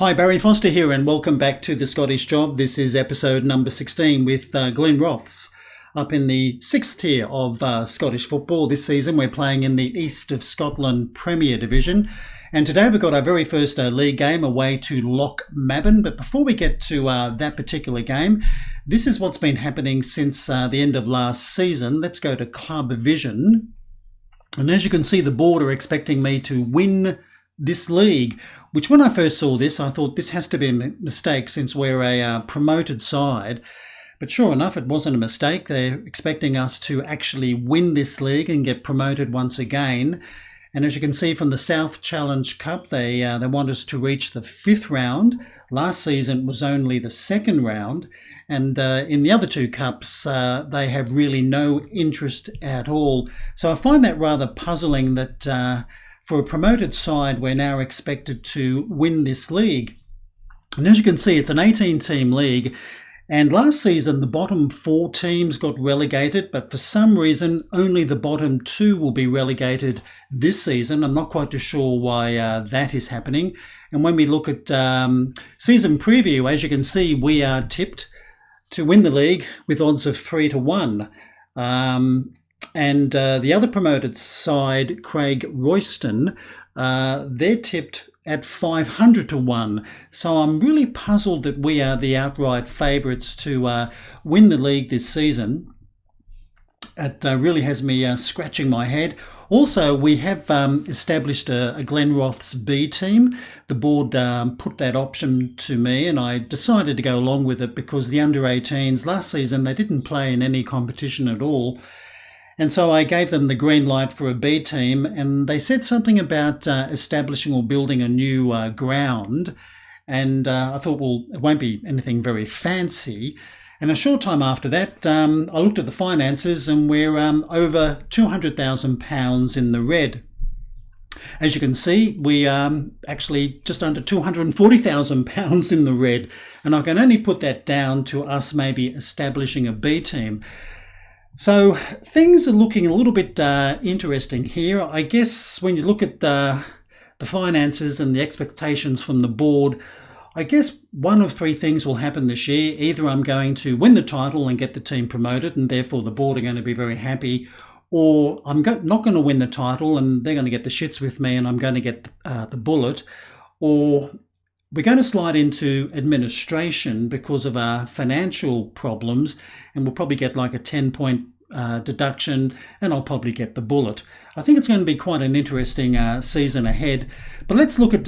Hi, Barry Foster here, and welcome back to The Scottish Job. This is episode number 16 with Glenrothes up in the 6th tier of Scottish football. This season we're playing in the East of Scotland Premier Division, and today we've got our very first league game away to Loch Mabon. But before we get to that particular game, this is what's been happening since the end of last season. Let's go to Club Vision, and as you can see, the board are expecting me to win this league, which when I first saw this, I thought this has to be a mistake since we're a promoted side. But sure enough, it wasn't a mistake. They're expecting us to actually win this league and get promoted once again. And as you can see from the South Challenge Cup, they want us to reach the 5th round. Last season was only the 2nd round. And in the other two cups, they have really no interest at all. So I find that rather puzzling that for a promoted side, we're now expected to win this league. And as you can see, it's an 18-team league. And last season, the bottom 4 teams got relegated, but for some reason, only the bottom 2 will be relegated this season. I'm not quite too sure why that is happening. And when we look at season preview, as you can see, we are tipped to win the league with odds of 3-1. And the other promoted side, Craig Royston, they're tipped at 500-1. So I'm really puzzled that we are the outright favourites to win the league this season. It really has me scratching my head. Also, we have established a Glenrothes B team. The board put that option to me, and I decided to go along with it because the under-18s last season, they didn't play in any competition at all. And so I gave them the green light for a B team, and they said something about establishing or building a new ground. And I thought, well, it won't be anything very fancy. And a short time after that, I looked at the finances, and we're over £200,000 in the red. As you can see, we are actually just under £240,000 in the red. And I can only put that down to us maybe establishing a B team. So things are looking a little bit interesting here. I guess when you look at the finances and the expectations from the board, I guess one of 3 things will happen this year. Either I'm going to win the title and get the team promoted, and therefore the board are going to be very happy, or I'm not going to win the title and they're going to get the shits with me and I'm going to get the bullet, or we're going to slide into administration because of our financial problems, and we'll probably get like a 10-point deduction, and I'll probably get the bullet. I think it's going to be quite an interesting season ahead. But let's look at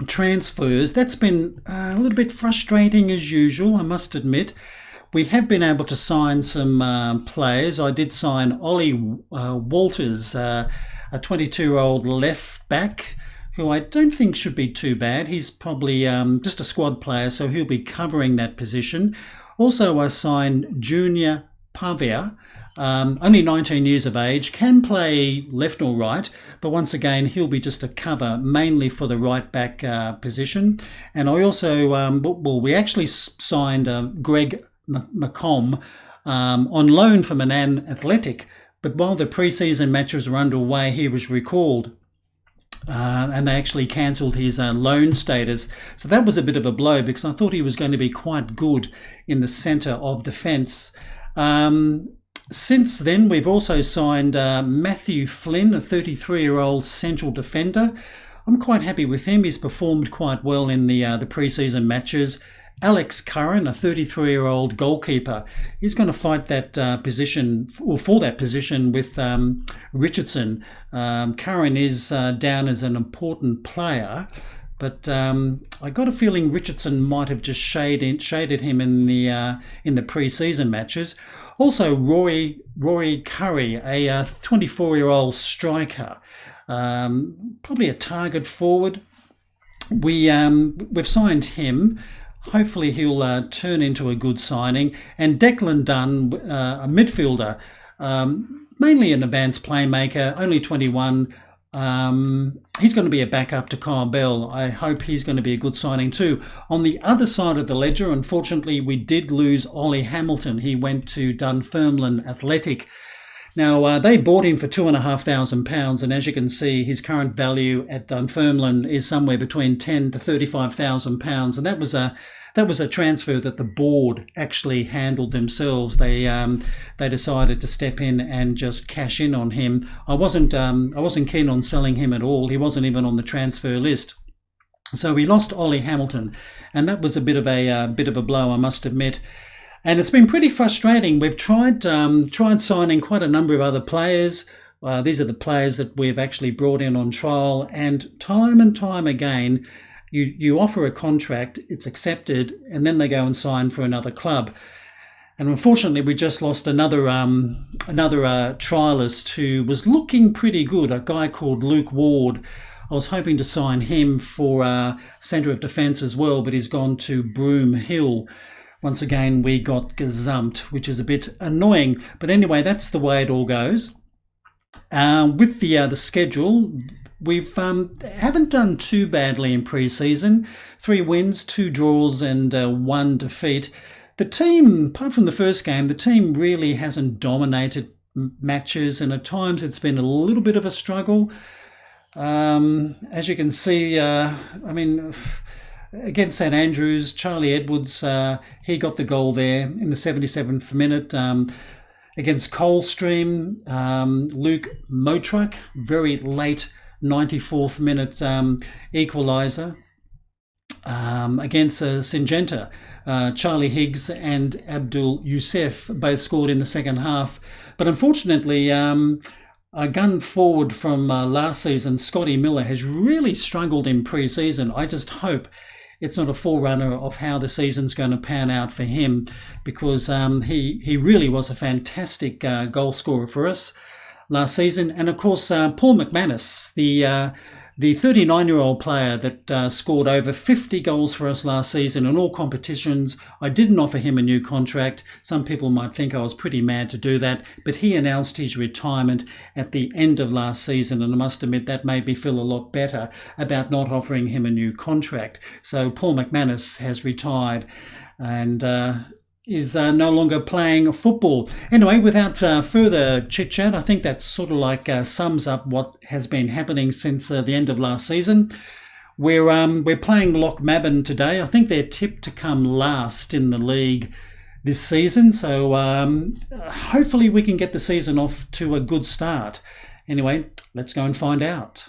transfers. That's been a little bit frustrating as usual, I must admit. We have been able to sign some players. I did sign Ollie Walters, a 22-year-old left back, who I don't think should be too bad. He's probably just a squad player, so he'll be covering that position. Also, I signed Junior Pavia, only 19 years of age, can play left or right, but once again, he'll be just a cover, mainly for the right back position. And I also, we actually signed Greg McComb on loan from Manan Athletic, but while the pre-season matches were underway, he was recalled. And they actually cancelled his loan status. So that was a bit of a blow because I thought he was going to be quite good in the centre of defence. Since then, we've also signed Matthew Flynn, a 33-year-old central defender. I'm quite happy with him. He's performed quite well in the pre-season matches. Alex Curran, a 33-year-old goalkeeper, he's going to fight that position, or for that position, with Richardson. Curran is down as an important player, but I got a feeling Richardson might have just shaded him in the pre-season matches. Also, Rory Curry, a 24-year-old striker, probably a target forward. We've signed him. Hopefully he'll turn into a good signing. And Declan Dunn, a midfielder, mainly an advanced playmaker, only 21. He's going to be a backup to Kyle Bell. I hope he's going to be a good signing too. On the other side of the ledger, unfortunately, we did lose Ollie Hamilton. He went to Dunfermline Athletic. Now, they bought him for £2,500, and as you can see, his current value at Dunfermline is somewhere between £10,000 to £35,000, and that was a transfer that the board actually handled themselves. They decided to step in and just cash in on him. I wasn't keen on selling him at all. He wasn't even on the transfer list. So we lost Ollie Hamilton, and that was a bit of a blow, I must admit. And it's been pretty frustrating. We've tried signing quite a number of other players. These are the players that we've actually brought in on trial, and time again, you offer a contract, it's accepted, and then they go and sign for another club. And unfortunately, we just lost another trialist who was looking pretty good, a guy called Luke Ward. I was hoping to sign him for centre of defence as well, but he's gone to Broome Hill. Once again, we got gazumped, which is a bit annoying. But anyway, that's the way it all goes. With the schedule, we've haven't done too badly in pre-season. 3 wins, 2 draws and 1 defeat. The team, apart from the first game, the team really hasn't dominated matches, and at times it's been a little bit of a struggle. As you can see, against St Andrews, Charlie Edwards, he got the goal there in the 77th minute. Against Coldstream, Luke Motruck, very late 94th minute equaliser. Against Syngenta, Charlie Higgs and Abdul Youssef both scored in the second half. But unfortunately, a gun forward from last season, Scotty Miller, has really struggled in pre-season. I just hope it's not a forerunner of how the season's going to pan out for him, because he really was a fantastic goal scorer for us last season. And of course, Paul McManus, the 39-year-old player that scored over 50 goals for us last season in all competitions. I didn't offer him a new contract. Some people might think I was pretty mad to do that, but he announced his retirement at the end of last season, and I must admit that made me feel a lot better about not offering him a new contract. So Paul McManus has retired and is no longer playing football. Anyway, without further chit-chat, I think that sort of like sums up what has been happening since the end of last season. We're playing Lochmaben today. I think they're tipped to come last in the league this season, so hopefully we can get the season off to a good start. Anyway, let's go and find out.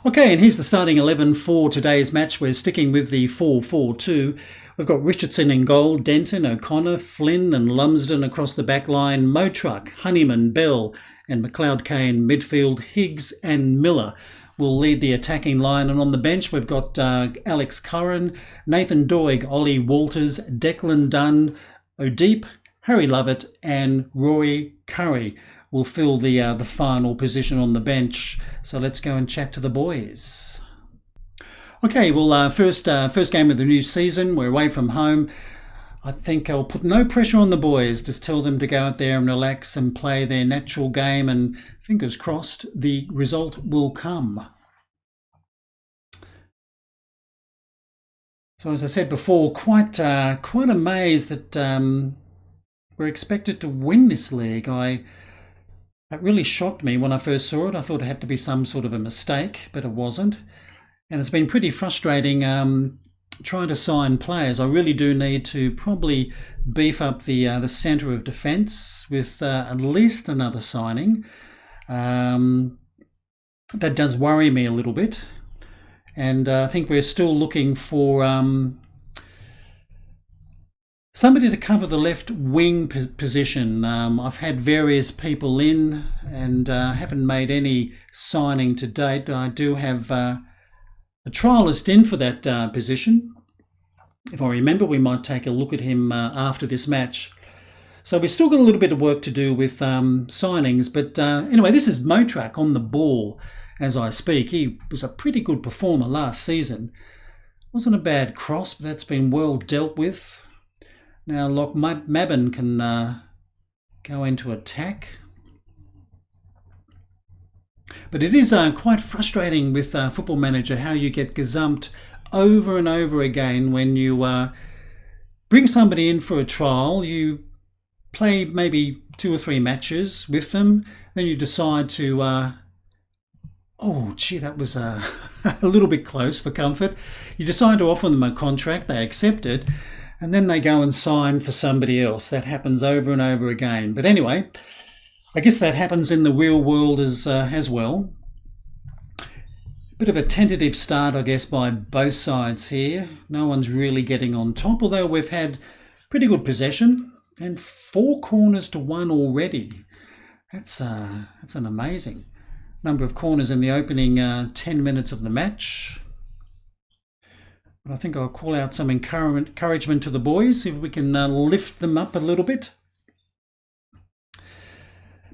Okay, and here's the starting 11 for today's match. We're sticking with the 4-4-2. We've got Richardson in goal, Denton, O'Connor, Flynn and Lumsden across the back line, Motruck, Honeyman, Bell and McLeod-Kay in midfield. Higgs and Miller will lead the attacking line. And on the bench, we've got Alex Curran, Nathan Doig, Ollie Walters, Declan Dunn, Odeep, Harry Lovett and Rory Curry will fill the final position on the bench. So let's go and chat to the boys. Okay, well, first game of the new season. We're away from home. I think I'll put no pressure on the boys. Just tell them to go out there and relax and play their natural game, and fingers crossed the result will come. So as I said before, quite amazed that we're expected to win this league. It really shocked me when I first saw it. I thought it had to be some sort of a mistake, but it wasn't. And it's been pretty frustrating trying to sign players. I really do need to probably beef up the centre of defence with at least another signing. That does worry me a little bit. And I think we're still looking for somebody to cover the left wing position. I've had various people in and haven't made any signing to date. I do have a trialist in for that position. If I remember, we might take a look at him after this match. So we've still got a little bit of work to do with signings. But anyway, this is Motruck on the ball as I speak. He was a pretty good performer last season. Wasn't a bad cross, but that's been well dealt with. Now Lochmaben can go into attack. But it is quite frustrating with Football Manager how you get gazumped over and over again when you bring somebody in for a trial. You play maybe 2 or 3 matches with them, then you decide to, oh gee, that was a little bit close for comfort. You decide to offer them a contract, they accept it, and then they go and sign for somebody else. That happens over and over again. But anyway, I guess that happens in the real world as well. Bit of a tentative start, I guess, by both sides here. No one's really getting on top, although we've had pretty good possession and 4 corners to 1 already. That's an amazing number of corners in the opening 10 minutes of the match. But I think I'll call out some encouragement to the boys, see if we can lift them up a little bit.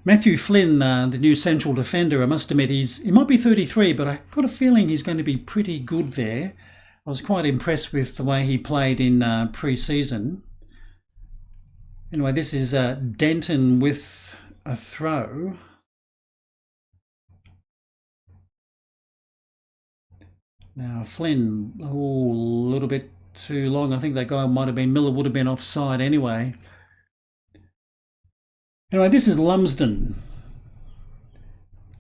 Matthew Flynn, the new central defender, I must admit, he might be 33, but I got a feeling he's going to be pretty good there. I was quite impressed with the way he played in pre-season. Anyway, this is Denton with a throw. Now Flynn, a little bit too long. I think that guy might have been, Miller would have been offside anyway. Anyway, this is Lumsden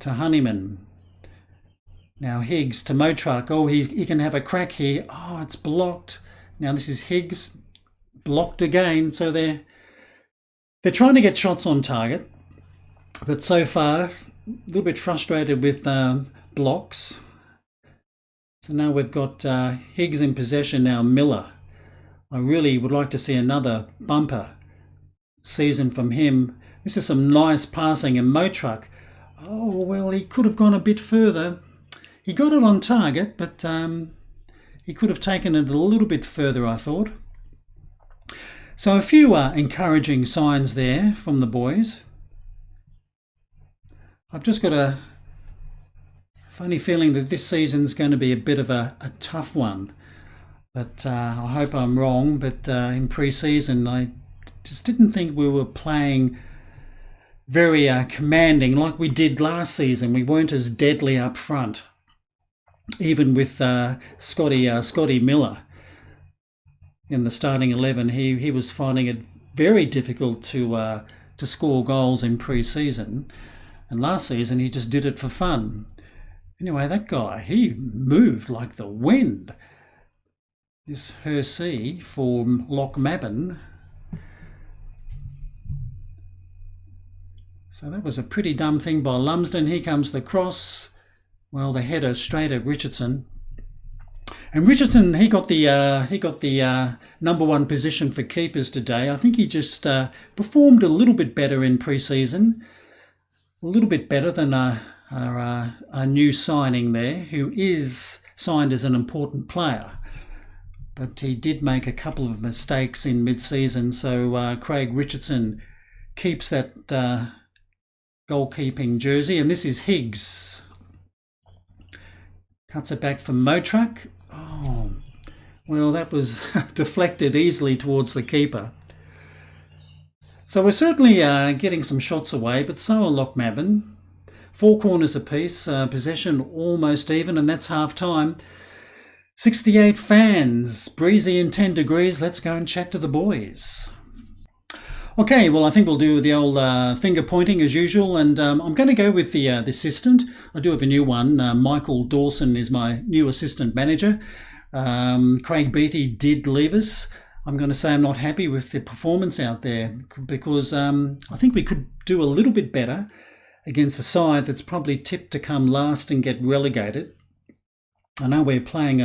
to Honeyman. Now Higgs to Motruck. Oh, he can have a crack here. Oh, it's blocked. Now this is Higgs, blocked again. So they're trying to get shots on target, but so far a little bit frustrated with blocks. So now we've got Higgs in possession now. Miller. I really would like to see another bumper season from him. This is some nice passing, and Motruck, oh well, he could have gone a bit further. He got it on target, but he could have taken it a little bit further, I thought. So a few encouraging signs there from the boys. I've just got a funny feeling that this season's going to be a bit of a tough one, but I hope I'm wrong. But in pre-season, I just didn't think we were playing very commanding like we did last season. We weren't as deadly up front, even with Scotty Miller in the starting 11. He was finding it very difficult to score goals in pre-season, and last season he just did it for fun. Anyway, that guy, he moved like the wind. This Hersey for Lochmaben. So that was a pretty dumb thing by Lumsden. Here comes the cross. Well, the header straight at Richardson. And Richardson, he got the number 1 position for keepers today. I think he just performed a little bit better in pre-season. A little bit better than our new signing there, who is signed as an important player. But he did make a couple of mistakes in mid-season, so Craig Richardson keeps that goalkeeping jersey. And this is Higgs. Cuts it back from Motruck. Oh, well, that was deflected easily towards the keeper. So we're certainly getting some shots away, but so are Lochmaben. 4 corners apiece, possession almost even, and that's half time. 68 fans, breezy and 10 degrees. Let's go and chat to the boys. Okay, well, I think we'll do the old finger pointing as usual, and I'm going to go with the assistant. I do have a new one. Michael Dawson is my new assistant manager. Craig Beattie did leave us. I'm going to say I'm not happy with the performance out there, because I think we could do a little bit better against a side that's probably tipped to come last and get relegated. I know we're playing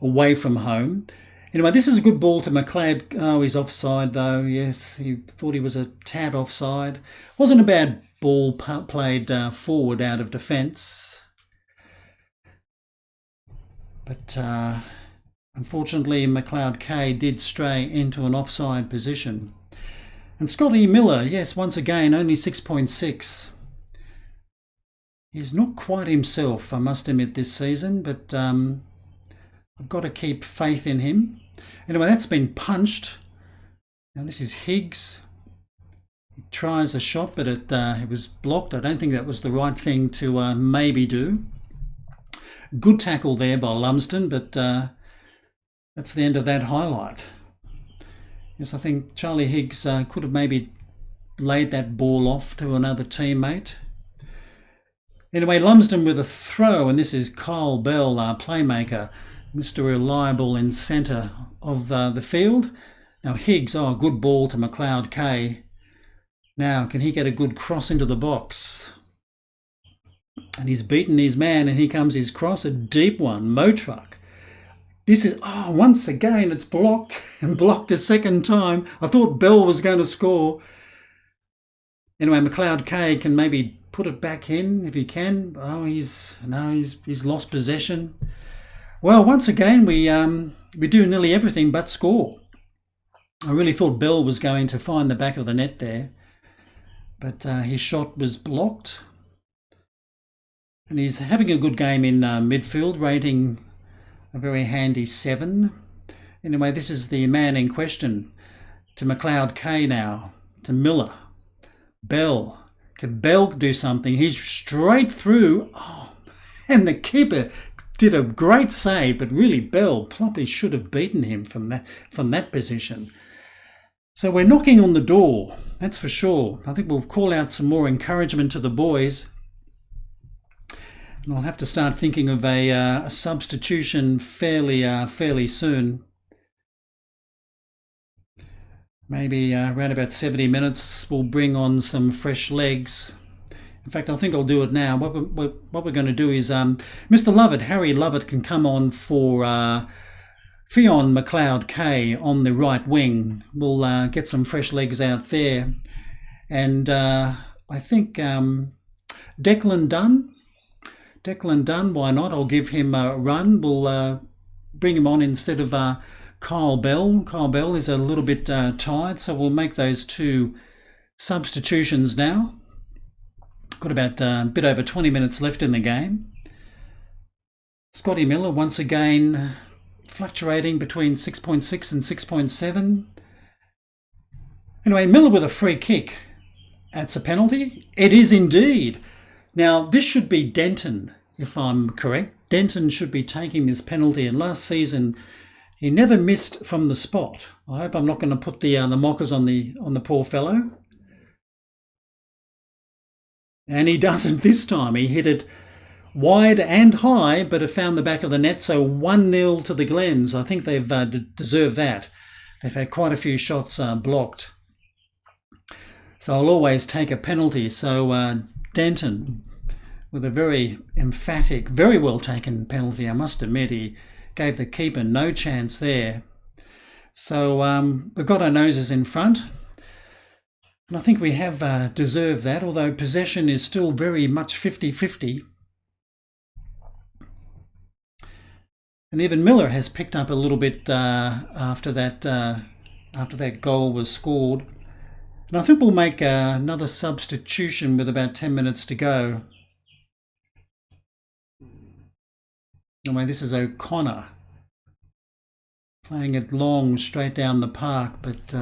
away from home. Anyway, this is a good ball to McLeod. Oh, he's offside though. Yes, he thought he was a tad offside. Wasn't a bad ball played forward out of defence. But unfortunately, McLeod K did stray into an offside position. And Scotty Miller, yes, once again, only 6.6. He's not quite himself, I must admit, this season, but I've got to keep faith in him. Anyway, that's been punched. Now this is Higgs. He tries a shot, but it was blocked. I don't think that was the right thing to maybe do. Good tackle there by Lumsden, but that's the end of that highlight. Yes, I think Charlie Higgs could have maybe laid that ball off to another teammate. Anyway, Lumsden with a throw, and this is Kyle Bell, our playmaker, Mr. Reliable in centre of the field. Now Higgs, good ball to McLeod K. Now, can he get a good cross into the box? And he's beaten his man, and here comes his cross, a deep one, Motruck. This is, once again, it's blocked, and blocked a second time. I thought Bell was going to score. Anyway, McLeod K can maybe put it back in if he can. He's lost possession. Well, once again, we do nearly everything but score. I really thought Bell was going to find the back of the net there, but his shot was blocked. And he's having a good game in midfield, rating a very handy 7. Anyway, this is the man in question. To McLeod K now, to Miller. Bell. Can Bell do something? He's straight through. And the keeper did a great save, but really Bell probably should have beaten him from that position. So we're knocking on the door, that's for sure. I think we'll call out some more encouragement to the boys. And I'll have to start thinking of a substitution fairly soon. Maybe around about 70 minutes, we'll bring on some fresh legs. In fact, I think I'll do it now. What we're going to do is Mr. Lovett, Harry Lovett, can come on for Fionn McLeod K on the right wing. We'll get some fresh legs out there. And I think Declan Dunn, why not? I'll give him a run. We'll bring him on instead of Kyle Bell. Kyle Bell is a little bit tired, so we'll make those 2 substitutions now. Got about a bit over 20 minutes left in the game. Scotty Miller once again fluctuating between 6.6 and 6.7. Anyway, Miller with a free kick. That's a penalty? It is indeed. Now, this should be Denton, if I'm correct. Denton should be taking this penalty, and last season he never missed from the spot. I hope I'm not going to put the mockers on the poor fellow. And he doesn't this time. He hit it wide and high, but it found the back of the net, so 1-0 to the Glens. I think they've deserved that. They've had quite a few shots blocked. So I'll always take a penalty. So Denton with a very emphatic, very well taken penalty, I must admit. He gave the keeper no chance there. So we've got our noses in front. And I think we have deserved that, although possession is still very much 50-50. And even Miller has picked up a little bit after that goal was scored. And I think we'll make another substitution with about 10 minutes to go. Anyway, this is O'Connor playing it long straight down the park, but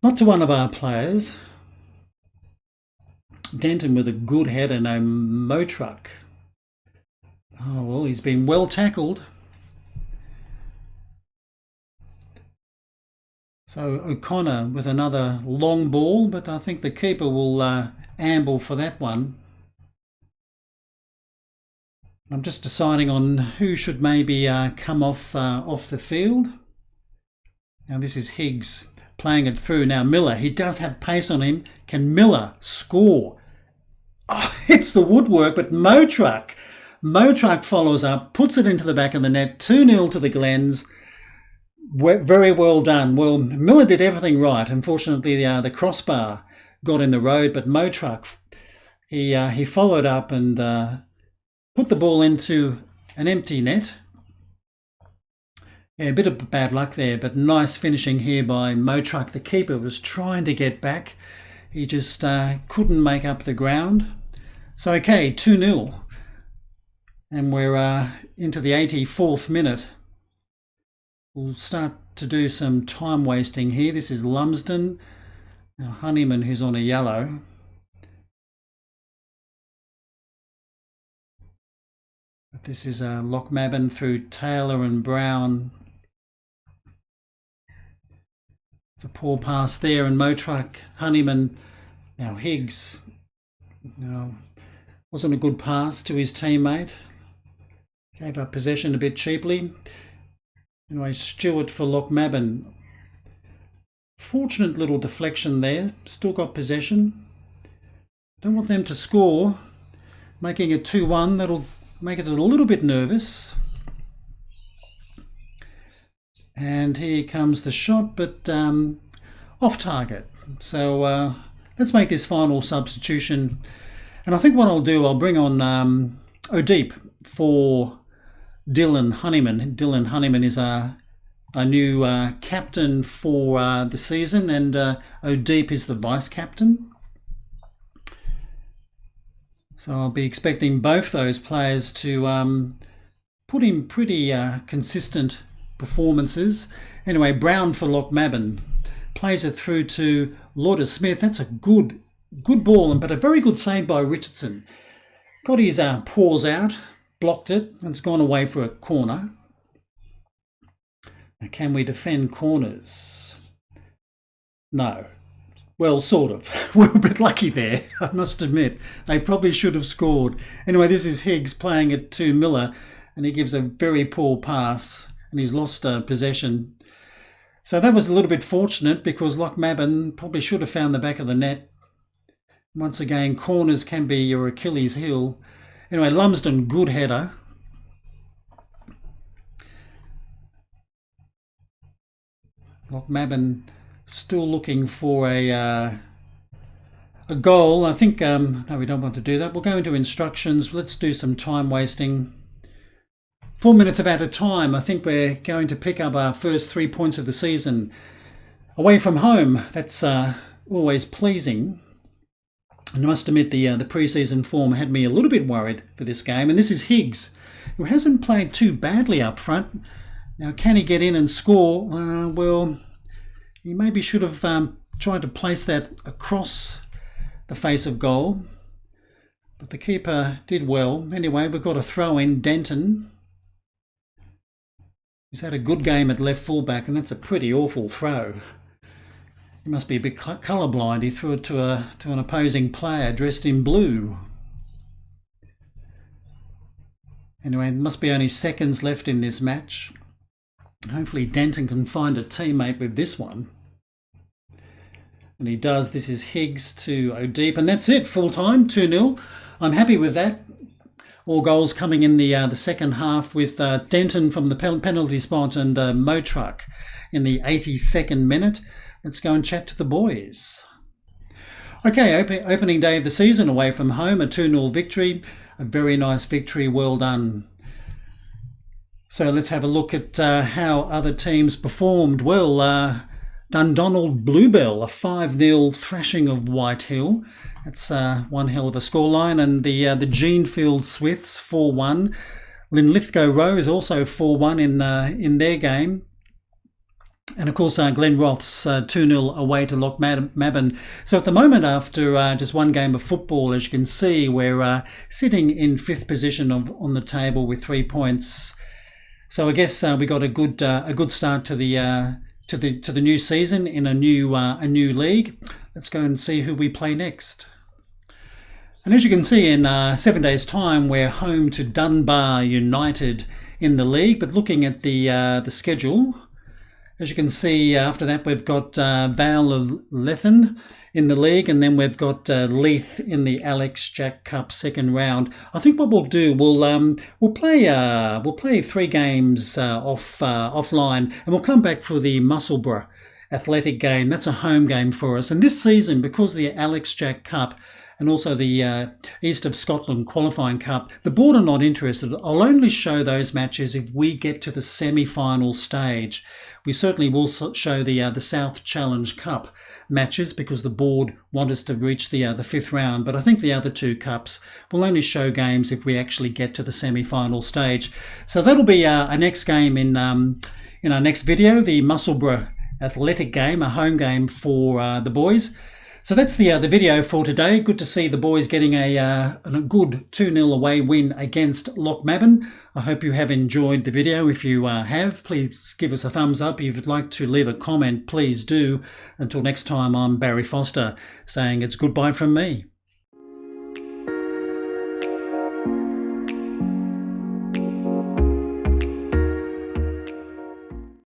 not to one of our players. Denton with a good header, no Motruck. Oh, well, he's been well tackled. So O'Connor with another long ball, but I think the keeper will amble for that one. I'm just deciding on who should maybe come off the field. Now this is Higgs playing it through. Now Miller, he does have pace on him. Can Miller score? Oh, it's the woodwork, but Motruck follows up, puts it into the back of the net. 2-0 to the Glens. Very well done. Well, Miller did everything right. Unfortunately, the crossbar got in the road, but Motruck, he followed up and put the ball into an empty net. Yeah, a bit of bad luck there, but nice finishing here by Motruck. The keeper was trying to get back. He just couldn't make up the ground. So, okay, 2-0. And we're into the 84th minute. We'll start to do some time wasting here. This is Lumsden. Now Honeyman, who's on a yellow. But this is Lochmaben through Taylor and Brown. It's a poor pass there, and Motruck, Honeyman, now Higgs. No, wasn't a good pass to his teammate. Gave up possession a bit cheaply. Anyway, Stewart for Lochmaben. Fortunate little deflection there. Still got possession. Don't want them to score. Making it 2-1. That'll make it a little bit nervous. And here comes the shot, but off target. So let's make this final substitution. And I think what I'll do, I'll bring on O'Deep for Dylan Honeyman. Dylan Honeyman is a new captain for the season, and O'Deep is the vice captain. So I'll be expecting both those players to put in pretty consistent performances. Anyway, Brown for Lochmaben plays it through to Lauder Smith. That's a good ball, but a very good save by Richardson. Got his paws out, blocked it, and it's gone away for a corner. Now, can we defend corners? No. Well, sort of. We're a bit lucky there, I must admit. They probably should have scored. Anyway, this is Higgs playing it to Miller, and he gives a very poor pass, and he's lost possession. So that was a little bit fortunate, because Lochmaben probably should have found the back of the net. Once again, corners can be your Achilles heel. Anyway, Lumsden, good header. Lochmaben still looking for a goal. I think, no, we don't want to do that. We'll go into instructions. Let's do some time wasting. 4 minutes of out of time. I think we're going to pick up our first 3 points of the season away from home. That's always pleasing. And I must admit the pre-season form had me a little bit worried for this game. And this is Higgs, who hasn't played too badly up front. Now, can he get in and score? Well, he maybe should have tried to place that across the face of goal. But the keeper did well. Anyway, we've got a throw in, Denton. He's had a good game at left fullback, and that's a pretty awful throw. He must be a bit colourblind. He threw it to an opposing player dressed in blue. Anyway, there must be only seconds left in this match. Hopefully Denton can find a teammate with this one. And he does. This is Higgs to O'Deep, and that's it, full time, 2-0. I'm happy with that. All goals coming in the second half, with Denton from the penalty spot and Motruck in the 82nd minute. Let's go and chat to the boys. Okay, opening day of the season away from home, a 2-0 victory. A very nice victory, well done. So let's have a look at how other teams performed. Well, Dundonald Bluebell, a 5-0 thrashing of Whitehill. That's one hell of a scoreline. And the Genefield Swifts, 4-1. Linlithgow Rose also 4-1 in their game. And of course, Glenrothes 2-0 away to Lochmaben. So at the moment, after just one game of football, as you can see, we're sitting in 5th position on the table with 3 points. So I guess we got a good start to the new season in a new league. Let's go and see who we play next. And as you can see, in 7 days' time, we're home to Dunbar United in the league. But looking at the schedule, as you can see, after that we've got Vale of Lethen in the league, and then we've got Leith in the Alex Jack Cup second round. I think what we'll do, we'll play 3 games offline, and we'll come back for the Musselburgh Athletic game. That's a home game for us. And this season, because the Alex Jack Cup and also the East of Scotland Qualifying Cup, the board are not interested. I'll only show those matches if we get to the semi-final stage. We certainly will show the South Challenge Cup matches because the board want us to reach the 5th round. But I think the other 2 cups will only show games if we actually get to the semi-final stage. So that'll be our next game in our next video, the Musselburgh Athletic game, a home game for the boys. So that's the video for today. Good to see the boys getting a good 2-0 away win against Lochmaben. I hope you have enjoyed the video. If you have, please give us a thumbs up. If you'd like to leave a comment, please do. Until next time, I'm Barry Foster saying it's goodbye from me.